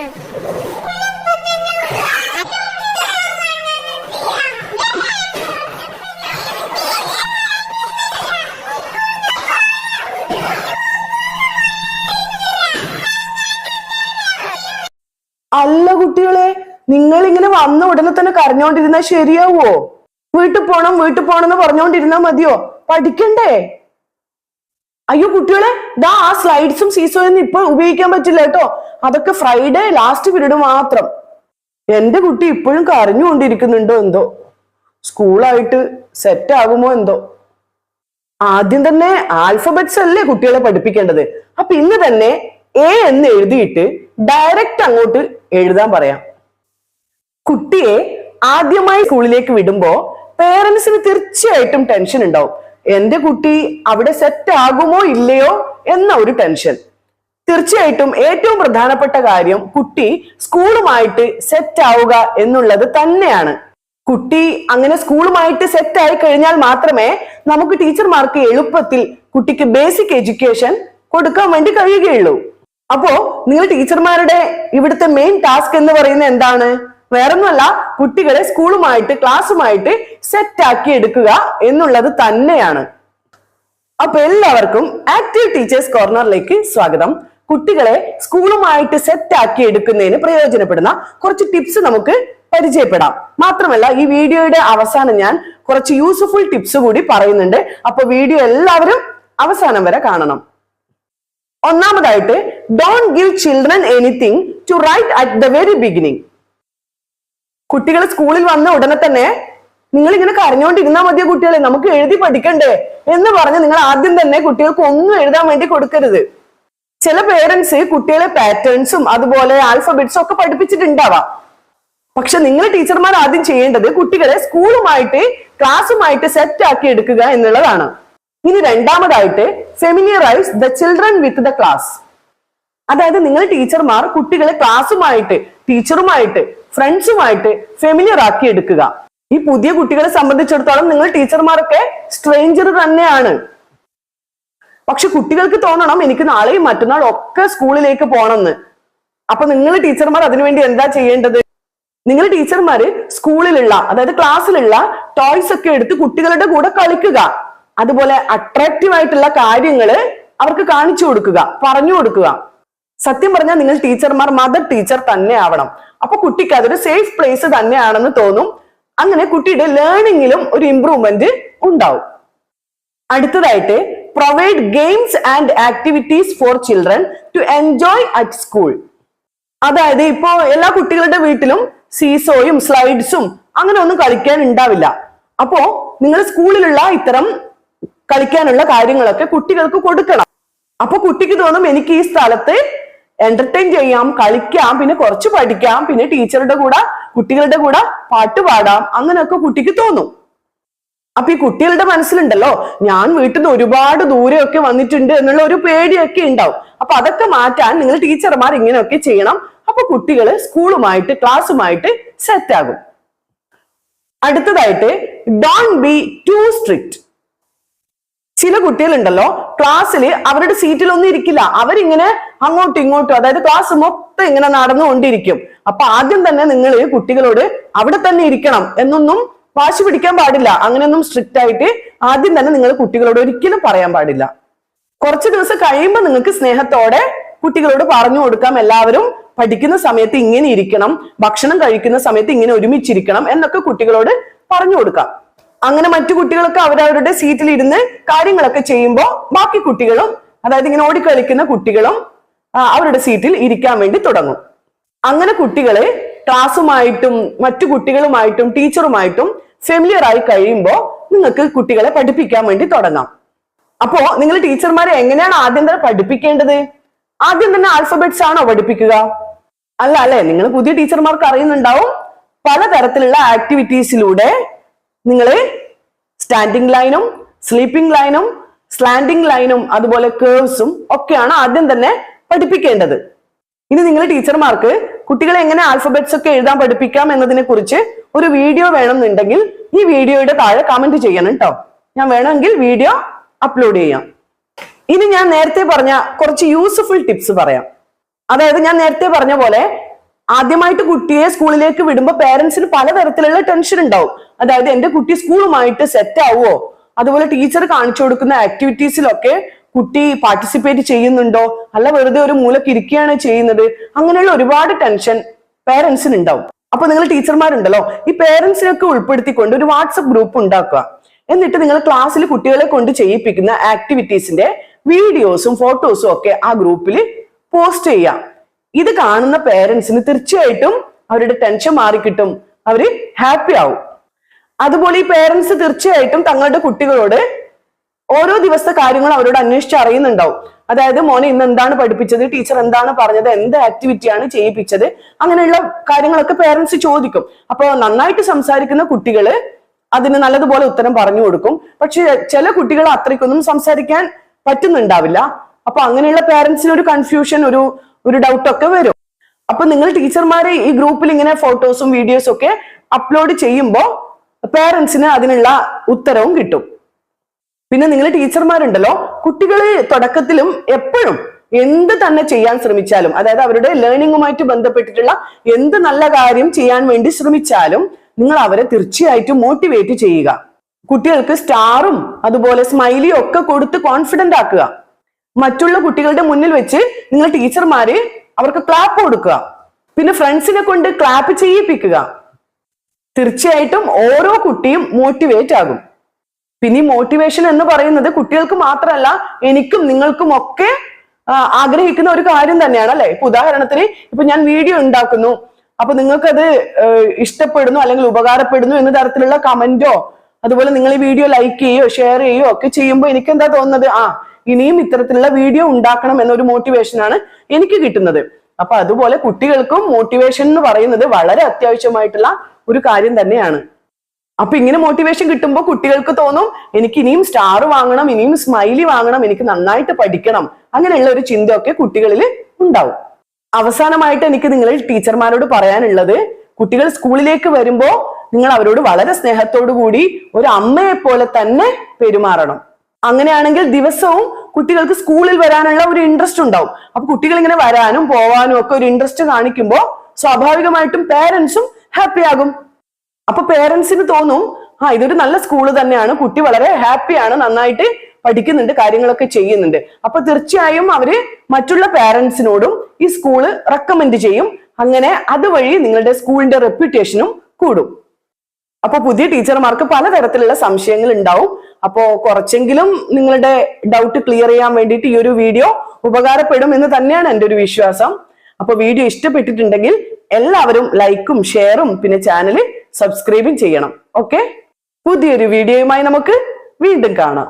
അല്ല കുട്ടികളെ, നിങ്ങൾ ഇങ്ങനെ വന്ന ഉടനെ തന്നെ കരഞ്ഞോണ്ടിരുന്നാ ശരിയാവോ? വീട്ടിൽ പോണം എന്ന് പറഞ്ഞോണ്ടിരുന്നാ മതിയോ? പഠിക്കണ്ടേ? അയ്യോ കുട്ടികളെ, ദാ ആ സ്ലൈഡ്സും സീസോയൊന്നും ഇപ്പൊ ഉപയോഗിക്കാൻ പറ്റില്ല കേട്ടോ. അതൊക്കെ ഫ്രൈഡേ ലാസ്റ്റ് പീരീഡ് മാത്രം. എന്റെ കുട്ടി ഇപ്പോഴും കരഞ്ഞുകൊണ്ടിരിക്കുന്നുണ്ടോ എന്തോ. സ്കൂളായിട്ട് സെറ്റ് ആകുമോ എന്തോ. ആദ്യം തന്നെ ആൽഫബറ്റ്സ് അല്ലേ കുട്ടികളെ പഠിപ്പിക്കേണ്ടത്. അപ്പൊ ഇന്ന് തന്നെ എ എന്ന് എഴുതിയിട്ട് ഡയറക്റ്റ് അങ്ങോട്ട് എഴുതാൻ പറയാം. കുട്ടിയെ ആദ്യമായി സ്കൂളിലേക്ക് വിടുമ്പോ പേരൻസിന് തീർച്ചയായിട്ടും ടെൻഷൻ ഉണ്ടാവും. എന്റെ കുട്ടി അവിടെ സെറ്റ് ആകുമോ ഇല്ലയോ എന്ന ഒരു ടെൻഷൻ. തീർച്ചയായിട്ടും ഏറ്റവും പ്രധാനപ്പെട്ട കാര്യം കുട്ടി സ്കൂളുമായിട്ട് സെറ്റ് ആവുക എന്നുള്ളത് തന്നെയാണ്. കുട്ടി അങ്ങനെ സ്കൂളുമായിട്ട് സെറ്റ് ആയി കഴിഞ്ഞാൽ മാത്രമേ നമുക്ക് ടീച്ചർമാർക്ക് എളുപ്പത്തിൽ കുട്ടിക്ക് ബേസിക് എഡ്യൂക്കേഷൻ കൊടുക്കാൻ വേണ്ടി കഴിയുകയുള്ളൂ. അപ്പോ നിങ്ങൾ ടീച്ചർമാരുടെ ഇവിടുത്തെ മെയിൻ ടാസ്ക് എന്ന് പറയുന്നത് എന്താണ്? വേറൊന്നുമല്ല, കുട്ടികളെ സ്കൂളുമായിട്ട് ക്ലാസ്സുമായിട്ട് സെറ്റ് ആക്കി എടുക്കുക എന്നുള്ളത് തന്നെയാണ്. അപ്പൊ എല്ലാവർക്കും ആക്റ്റീവ് ടീച്ചേഴ്സ് കോർണറിലേക്ക് സ്വാഗതം. കുട്ടികളെ സ്കൂളുമായിട്ട് സെറ്റ് ആക്കി എടുക്കുന്നതിന് പ്രയോജനപ്പെടുന്ന കുറച്ച് ടിപ്സ് നമുക്ക് പരിചയപ്പെടാം. മാത്രമല്ല ഈ വീഡിയോയുടെ അവസാനം ഞാൻ കുറച്ച് യൂസ്ഫുൾ ടിപ്സ് കൂടി പറയുന്നുണ്ട്. അപ്പൊ വീഡിയോ എല്ലാവരും അവസാനം വരെ കാണണം. ഒന്നാമതായിട്ട്, don't give children anything to write at the very beginning. കുട്ടികൾ സ്കൂളിൽ വന്ന ഉടനെ തന്നെ നിങ്ങൾ ഇങ്ങനെ കരഞ്ഞുകൊണ്ടിരുന്നാൽ മതിയോ കുട്ടികളെ, നമുക്ക് എഴുതി പഠിക്കണ്ടേ എന്ന് പറഞ്ഞ് നിങ്ങൾ ആദ്യം തന്നെ കുട്ടികൾക്ക് ഒന്നും എഴുതാൻ വേണ്ടി കൊടുക്കരുത്. ചില പേരൻസ് കുട്ടികളെ പാറ്റേൺസും അതുപോലെ ആൽഫബറ്റ്സും ഒക്കെ പഠിപ്പിച്ചിട്ടുണ്ടാവാം. പക്ഷെ നിങ്ങൾ ടീച്ചർമാർ ആദ്യം ചെയ്യേണ്ടത് കുട്ടികളെ സ്കൂളുമായിട്ട് ക്ലാസ്സുമായിട്ട് സെറ്റ് ആക്കി എടുക്കുക എന്നുള്ളതാണ്. ഇനി രണ്ടാമതായിട്ട്, familiarise the children with the class. അതായത് നിങ്ങൾ ടീച്ചർമാർ കുട്ടികളെ ക്ലാസ്സുമായിട്ട്, ടീച്ചറുമായിട്ട്, ഫ്രണ്ട്സുമായിട്ട് ഫെമിലിയർ ആക്കി എടുക്കുക. ഈ പുതിയ കുട്ടികളെ സംബന്ധിച്ചിടത്തോളം നിങ്ങൾ ടീച്ചർമാരൊക്കെ സ്ട്രേഞ്ചർ തന്നെയാണ്. പക്ഷെ കുട്ടികൾക്ക് തോന്നണം എനിക്ക് നാളെയും മറ്റന്നാളും ഒക്കെ സ്കൂളിലേക്ക് പോകണമെന്ന്. അപ്പൊ നിങ്ങൾ ടീച്ചർമാർ അതിനുവേണ്ടി എന്താ ചെയ്യേണ്ടത്? നിങ്ങൾ ടീച്ചർമാര് സ്കൂളിലുള്ള, അതായത് ക്ലാസ്സിലുള്ള ടോയ്സ് ഒക്കെ എടുത്ത് കുട്ടികളുടെ കൂടെ കളിക്കുക. അതുപോലെ അട്രാക്റ്റീവ് ആയിട്ടുള്ള കാര്യങ്ങള് അവർക്ക് കാണിച്ചു കൊടുക്കുക, പറഞ്ഞു കൊടുക്കുക. സത്യം പറഞ്ഞാൽ നിങ്ങൾ ടീച്ചർമാർ മദർ ടീച്ചർ തന്നെ ആവണം. അപ്പൊ കുട്ടിക്ക് അതൊരു സേഫ് പ്ലേസ് തന്നെയാണെന്ന് തോന്നും. അങ്ങനെ കുട്ടിയുടെ ലേണിംഗിലും ഒരു ഇംപ്രൂവ്മെന്റ് ഉണ്ടാവും. അടുത്തതായിട്ട്, provide games and activities for children to enjoy at school. അതായത് ഇപ്പോ എല്ലാ കുട്ടികളുടെ വീട്ടിലും സീസോയും സ്ലൈഡ്സും അങ്ങനെ ഒന്നും കളിക്കാൻ ഉണ്ടാവില്ല. അപ്പോ നിങ്ങൾ സ്കൂളിലുള്ള ഇത്തരം കളിക്കാനുള്ള കാര്യങ്ങളൊക്കെ കുട്ടികൾക്ക് കൊടുക്കണം. അപ്പൊ കുട്ടിക്ക് തോന്നും എനിക്ക് ഈ സ്ഥലത്ത് എന്റർടൈൻ ചെയ്യാം, കളിക്കാം, പിന്നെ കുറച്ച് പഠിക്കാം, പിന്നെ ടീച്ചറുടെ കൂടെ കുട്ടികളുടെ കൂടെ പാട്ട് പാടാം, അങ്ങനെയൊക്കെ കുട്ടിക്ക് തോന്നും. അപ്പൊ ഈ കുട്ടികളുടെ മനസ്സിലുണ്ടല്ലോ ഞാൻ വീട്ടിൽ നിന്ന് ഒരുപാട് ദൂരെയൊക്കെ വന്നിട്ടുണ്ട് എന്നുള്ള ഒരു പേടിയൊക്കെ ഉണ്ടാവും. അപ്പൊ അതൊക്കെ മാറ്റാൻ നിങ്ങൾ ടീച്ചർമാർ ഇങ്ങനെയൊക്കെ ചെയ്യണം. അപ്പൊ കുട്ടികള് സ്കൂളുമായിട്ട് ക്ലാസ്സുമായിട്ട് സെറ്റ് ആകും. അടുത്തതായിട്ട്, ഡോണ്ട് ബി ടു സ്ട്രിക്റ്റ്. ചില കുട്ടികളുണ്ടല്ലോ ക്ലാസ്സിൽ അവരുടെ സീറ്റിലൊന്നും ഇരിക്കില്ല, അവരിങ്ങനെ അങ്ങോട്ടും ഇങ്ങോട്ടും, അതായത് ക്ലാസ് മൊത്തം ഇങ്ങനെ നടന്നുകൊണ്ടിരിക്കും. അപ്പൊ ആദ്യം തന്നെ നിങ്ങൾ കുട്ടികളോട് അവിടെ തന്നെ ഇരിക്കണം എന്നൊന്നും വാശി പിടിക്കാൻ പാടില്ല. അങ്ങനെയൊന്നും സ്ട്രിക്റ്റ് ആയിട്ട് ആദ്യം തന്നെ നിങ്ങൾ കുട്ടികളോട് ഒരിക്കലും പറയാൻ പാടില്ല. കുറച്ച് ദിവസം കഴിയുമ്പോൾ നിങ്ങൾക്ക് സ്നേഹത്തോടെ കുട്ടികളോട് പറഞ്ഞു കൊടുക്കാം, എല്ലാവരും പഠിക്കുന്ന സമയത്ത് ഇങ്ങനെ ഇരിക്കണം, ഭക്ഷണം കഴിക്കുന്ന സമയത്ത് ഇങ്ങനെ ഒരുമിച്ചിരിക്കണം എന്നൊക്കെ കുട്ടികളോട് പറഞ്ഞു കൊടുക്കാം. അങ്ങനെ മറ്റു കുട്ടികളൊക്കെ അവരവരുടെ സീറ്റിൽ ഇരുന്ന് കാര്യങ്ങളൊക്കെ ചെയ്യുമ്പോൾ ബാക്കി കുട്ടികളും, അതായത് ഇങ്ങനെ ഓടിക്കളിക്കുന്ന കുട്ടികളും അവരുടെ സീറ്റിൽ ഇരിക്കാൻ വേണ്ടി തുടങ്ങും. അങ്ങനെ കുട്ടികള് ക്ലാസ്സുമായിട്ടും മറ്റു കുട്ടികളുമായിട്ടും ടീച്ചറുമായിട്ടും ഫെമിലിയർ ആയി കഴിയുമ്പോൾ നിങ്ങൾക്ക് കുട്ടികളെ പഠിപ്പിക്കാൻ വേണ്ടി തുടങ്ങാം. അപ്പോ നിങ്ങൾ ടീച്ചർമാരെ എങ്ങനെയാണ് ആദ്യം തന്നെ പഠിപ്പിക്കേണ്ടത്? ആദ്യം തന്നെ ആൽഫബറ്റ്സ് ആണോ പഠിപ്പിക്കുക? അല്ല അല്ലെ, നിങ്ങൾ പുതിയ ടീച്ചർമാർക്ക് അറിയുന്നുണ്ടാവും പലതരത്തിലുള്ള ആക്ടിവിറ്റീസിലൂടെ നിങ്ങൾ സ്റ്റാൻഡിംഗ് ലൈനും സ്ലീപ്പിംഗ് ലൈനും സ്ലാൻഡിംഗ് ലൈനും അതുപോലെ കേർവ്സും ഒക്കെയാണ് ആദ്യം തന്നെ പഠിപ്പിക്കേണ്ടത്. ഇനി നിങ്ങൾ ടീച്ചർമാർക്ക് കുട്ടികളെ എങ്ങനെ ആൽഫബറ്റ്സ് ഒക്കെ എഴുതാൻ പഠിപ്പിക്കാം എന്നതിനെ കുറിച്ച് ഒരു വീഡിയോ വേണമെന്നുണ്ടെങ്കിൽ ഈ വീഡിയോയുടെ താഴെ കമന്റ് ചെയ്യണം കേട്ടോ. ഞാൻ വേണമെങ്കിൽ വീഡിയോ അപ്ലോഡ് ചെയ്യാം. ഇനി ഞാൻ നേരത്തെ പറഞ്ഞ കുറച്ച് യൂസ്ഫുൾ ടിപ്സ് പറയാം. അതായത് ഞാൻ നേരത്തെ പറഞ്ഞ പോലെ ആദ്യമായിട്ട് കുട്ടിയെ സ്കൂളിലേക്ക് വിടുമ്പോൾ പേരൻസിന് പലതരത്തിലുള്ള ടെൻഷൻ ഉണ്ടാവും. അതായത് എന്റെ കുട്ടി സ്കൂളുമായിട്ട് സെറ്റ് ആവുമോ, അതുപോലെ ടീച്ചർ കാണിച്ചു കൊടുക്കുന്ന ആക്ടിവിറ്റീസിലൊക്കെ കുട്ടി പാർട്ടിസിപ്പേറ്റ് ചെയ്യുന്നുണ്ടോ, അല്ല വെറുതെ ഒരു മൂലക്ക് ഇരിക്കുകയാണ് ചെയ്യുന്നത്, അങ്ങനെയുള്ള ഒരുപാട് ടെൻഷൻ പേരൻസിന് ഉണ്ടാവും. അപ്പൊ നിങ്ങൾ ടീച്ചർമാരുണ്ടല്ലോ, ഈ പേരൻസിനൊക്കെ ഉൾപ്പെടുത്തിക്കൊണ്ട് ഒരു വാട്സപ്പ് ഗ്രൂപ്പ് ഉണ്ടാക്കുക. എന്നിട്ട് നിങ്ങൾ ക്ലാസ്സിൽ കുട്ടികളെ കൊണ്ട് ചെയ്യിപ്പിക്കുന്ന ആക്ടിവിറ്റീസിന്റെ വീഡിയോസും ഫോട്ടോസും ഒക്കെ ആ ഗ്രൂപ്പിൽ പോസ്റ്റ് ചെയ്യാം. ഇത് കാണുന്ന പേരൻസിന് തീർച്ചയായിട്ടും അവരുടെ ടെൻഷൻ മാറിക്കിട്ടും, അവര് ഹാപ്പി ആവും. അതുപോലെ ഈ പേരൻസ് തീർച്ചയായിട്ടും തങ്ങളുടെ കുട്ടികളോട് ഓരോ ദിവസത്തെ കാര്യങ്ങൾ അവരോട് അന്വേഷിച്ച് അറിയുന്നുണ്ടാവും. അതായത് മോനെ ഇന്ന് എന്താണ് പഠിപ്പിച്ചത്, ടീച്ചർ എന്താണ് പറഞ്ഞത്, എന്ത് ആക്ടിവിറ്റിയാണ് ചെയ്യിപ്പിച്ചത്, അങ്ങനെയുള്ള കാര്യങ്ങളൊക്കെ പേരൻസ് ചോദിക്കും. അപ്പൊ നന്നായിട്ട് സംസാരിക്കുന്ന കുട്ടികള് അതിന് നല്ലതുപോലെ ഉത്തരം പറഞ്ഞു കൊടുക്കും. പക്ഷെ ചില കുട്ടികൾ അത്രയ്ക്കൊന്നും സംസാരിക്കാൻ പറ്റുന്നുണ്ടാവില്ല. അപ്പൊ അങ്ങനെയുള്ള പേരൻസിന് ഒരു കൺഫ്യൂഷൻ, ഒരു ഡൗട്ട് ഒക്കെ വരും. അപ്പൊ നിങ്ങൾ ടീച്ചർമാരെ ഈ ഗ്രൂപ്പിൽ ഇങ്ങനെ ഫോട്ടോസും വീഡിയോസും ഒക്കെ അപ്ലോഡ് ചെയ്യുമ്പോൾ പേരൻസിന് അതിനുള്ള ഉത്തരവും കിട്ടും. പിന്നെ നിങ്ങൾ ടീച്ചർമാരുണ്ടല്ലോ, കുട്ടികളെ തുടക്കത്തിലും എപ്പോഴും എന്ത് തന്നെ ചെയ്യാൻ ശ്രമിച്ചാലും, അതായത് അവരുടെ ലേണിംഗുമായിട്ട് ബന്ധപ്പെട്ടിട്ടുള്ള എന്ത് നല്ല കാര്യം ചെയ്യാൻ വേണ്ടി ശ്രമിച്ചാലും നിങ്ങൾ അവരെ തീർച്ചയായിട്ടും മോട്ടിവേറ്റ് ചെയ്യുക. കുട്ടികൾക്ക് സ്റ്റാറും അതുപോലെ സ്മൈലിയും ഒക്കെ കൊടുത്ത് കോൺഫിഡന്റ് ആക്കുക. മറ്റുള്ള കുട്ടികളുടെ മുന്നിൽ വെച്ച് നിങ്ങൾ ടീച്ചർമാര് അവർക്ക് ക്ലാപ്പ് കൊടുക്കുക. പിന്നെ ഫ്രണ്ട്സിനെ കൊണ്ട് ക്ലാപ്പ് ചെയ്യിപ്പിക്കുക. തീർച്ചയായിട്ടും ഓരോ കുട്ടിയും മോട്ടിവേറ്റ് ആകും. പിന്നെ ഈ മോട്ടിവേഷൻ എന്ന് പറയുന്നത് കുട്ടികൾക്ക് മാത്രമല്ല, എനിക്കും നിങ്ങൾക്കും ഒക്കെ ആഗ്രഹിക്കുന്ന ഒരു കാര്യം തന്നെയാണ് അല്ലെ. ഇപ്പൊ ഉദാഹരണത്തിന് ഇപ്പൊ ഞാൻ വീഡിയോ ഉണ്ടാക്കുന്നു, അപ്പൊ നിങ്ങൾക്കത് ഇഷ്ടപ്പെടുന്നു അല്ലെങ്കിൽ ഉപകാരപ്പെടുന്നു എന്ന തരത്തിലുള്ള കമന്റോ അതുപോലെ നിങ്ങൾ ഈ വീഡിയോ ലൈക്ക് ചെയ്യോ ഷെയർ ചെയ്യോ ഒക്കെ ചെയ്യുമ്പോൾ എനിക്ക് എന്താ തോന്നുന്നത്, ഇനിയും ഇത്തരത്തിലുള്ള വീഡിയോ ഉണ്ടാക്കണം എന്നൊരു മോട്ടിവേഷനാണ് എനിക്ക് കിട്ടുന്നത്. അപ്പൊ അതുപോലെ കുട്ടികൾക്കും മോട്ടിവേഷൻ എന്ന് പറയുന്നത് വളരെ അത്യാവശ്യമായിട്ടുള്ള ഒരു കാര്യം തന്നെയാണ്. അപ്പൊ ഇങ്ങനെ മോട്ടിവേഷൻ കിട്ടുമ്പോൾ കുട്ടികൾക്ക് തോന്നും എനിക്ക് ഇനിയും സ്റ്റാർ വാങ്ങണം, ഇനിയും സ്മൈലി വാങ്ങണം, എനിക്ക് നന്നായിട്ട് പഠിക്കണം, അങ്ങനെയുള്ള ഒരു ചിന്തയൊക്കെ കുട്ടികളിൽ ഉണ്ടാവും. അവസാനമായിട്ട് എനിക്ക് നിങ്ങളിൽ ടീച്ചർമാരോട് പറയാനുള്ളത്, കുട്ടികൾ സ്കൂളിലേക്ക് വരുമ്പോ നിങ്ങൾ അവരോട് വളരെ സ്നേഹത്തോടു കൂടി ഒരു അമ്മയെ പോലെ തന്നെ പെരുമാറണം. അങ്ങനെയാണെങ്കിൽ ദിവസവും കുട്ടികൾക്ക് സ്കൂളിൽ വരാനുള്ള ഒരു ഇൻട്രസ്റ്റ് ഉണ്ടാവും. അപ്പൊ കുട്ടികൾ ഇങ്ങനെ വരാനും പോവാനും ഒക്കെ ഒരു ഇൻട്രസ്റ്റ് കാണിക്കുമ്പോൾ സ്വാഭാവികമായിട്ടും പേരൻസും ഹാപ്പി ആകും. അപ്പൊ പേരൻസിന് തോന്നും ഇതൊരു നല്ല സ്കൂള് തന്നെയാണ്, കുട്ടി വളരെ ഹാപ്പിയാണ്, നന്നായിട്ട് പഠിക്കുന്നുണ്ട്, കാര്യങ്ങളൊക്കെ ചെയ്യുന്നുണ്ട്. അപ്പൊ തീർച്ചയായും അവര് മറ്റുള്ള പേരൻസിനോടും ഈ സ്കൂള് റെക്കമെൻഡ് ചെയ്യും. അങ്ങനെ അതുവഴി നിങ്ങളുടെ സ്കൂളിന്റെ റെപ്യൂട്ടേഷനും കൂടും. അപ്പൊ പുതിയ ടീച്ചർമാർക്ക് പലതരത്തിലുള്ള സംശയങ്ങൾ ഉണ്ടാവും. അപ്പോ കുറച്ചെങ്കിലും നിങ്ങളുടെ ഡൗട്ട് ക്ലിയർ ചെയ്യാൻ വേണ്ടിയിട്ട് ഈ ഒരു വീഡിയോ ഉപകാരപ്പെടും എന്ന് തന്നെയാണ് എൻ്റെ ഒരു വിശ്വാസം. അപ്പൊ വീഡിയോ ഇഷ്ടപ്പെട്ടിട്ടുണ്ടെങ്കിൽ എല്ലാവരും ലൈക്കും ഷെയറും പിന്നെ ചാനൽ സബ്സ്ക്രൈബും ചെയ്യണം. ഓക്കെ, പുതിയൊരു വീഡിയോയുമായി നമുക്ക് വീണ്ടും കാണാം.